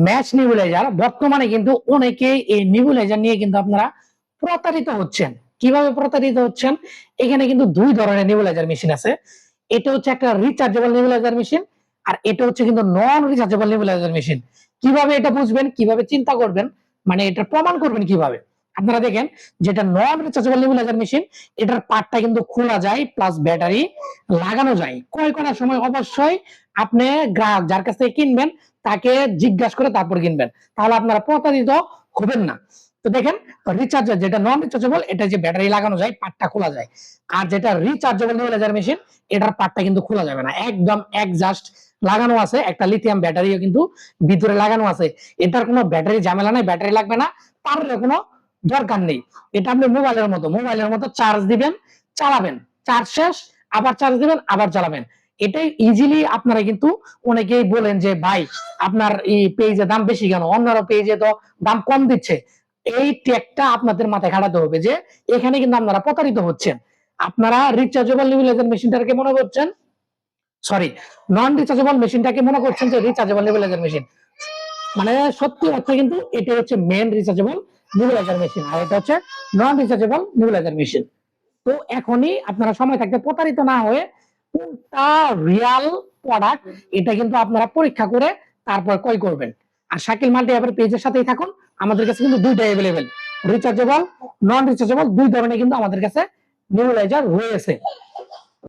Match নিউলাইজার, বর্তমানে কিন্তু অনেকেই এই নিউলাইজার নিয়ে কিন্তু আপনারা প্রতারিত হচ্ছেন। কিভাবে প্রতারিত হচ্ছেন? এখানে কিন্তু দুই ধরনের নিউলাইজার মেশিন আছে। এটা হচ্ছে একটা রিচার্জেবল নিউলাইজার মেশিন, আর এটা হচ্ছে কিন্তু নন রিচার্জেবল নিউলাইজার মেশিন। কিভাবে এটা বুঝবেন, কিভাবে চিন্তা করবেন, মানে এটা প্রমাণ করবেন কিভাবে? আপনারা দেখেন, যেটা নন রিচার্জেবল নিউলাইজার মেশিন, এটার পার্টটা কিন্তু খোলা যায়, প্লাস ব্যাটারি লাগানো যায়। ক্রয় করার সময় অবশ্যই আপনি গ্রাহক যার কাছ থেকে কিনবেন তাকে জিজ্ঞাসা করে তারপর কিনবেন, তাহলে আপনারা প্রতারিত হবেন না। তো দেখেন, রিচার্জার যেটা নন রিচার্জেবল, এটা যে ব্যাটারি লাগানো যায়, পার্টটা খোলা যায়। আর যেটা রিচার্জেবল নিউলাইজার মেশিন, এটার পার্টটা কিন্তু খোলা যাবে না, একদম একজাস্ট লাগানো আছে। একটা লিথিয়াম ব্যাটারিও কিন্তু ভিতরে লাগানো আছে। এটার কোনো ব্যাটারি ঝামেলা নাই, ব্যাটারি লাগবে না, তার কোনো দরকার নেই। এটা আপনি মোবাইলের মতো চার্জ দিবেন, চালাবেন, চার্জ শেষ আবার চার্জ দিবেন, আবার চালাবেন। এটাই ইজিলি আপনারা কিন্তু অনেকেই বলেন যে ভাই আপনার এই পেজে দাম বেশি কেন, অন্যান্য পেজে তো দাম কম দিচ্ছে। এই ট্যাগটা আপনাদের মাথায় খাটাতে হবে যে এখানে কিন্তু আপনারা প্রতারিত হচ্ছেন। আপনারা রিচার্জেবল নিউলাইজার মেশিনটাকে মনে করছেন, সরি, নন রিচার্জেবল মেশিনটাকে মনে করছেন যে রিচার্জেবল নিউলাইজার মেশিন। মানে সত্যি অর্থে কিন্তু এটা হচ্ছে মেন রিচার্জেবল নিউলাইজার মেশিন, আর এটা হচ্ছে নন রিচার্জেবল নিউলাইজার মেশিন। তো এখনই আপনারা সময় থাকতে প্রতারিত না হয়ে কোনটা রিয়াল প্রোডাক্ট এটা কিন্তু আপনারা পরীক্ষা করে তারপর ক্রয় করবেন। আর শাকিল মাল্টি অ্যাপের পেজের সাথেই থাকুন। আমাদের কাছে কিন্তু দুইটা অ্যাভেলেবেল, রিচার্জেবল, নন রিচার্জেবল, দুই ধরনের কিন্তু আমাদের কাছে নিউলাইজার রয়েছে।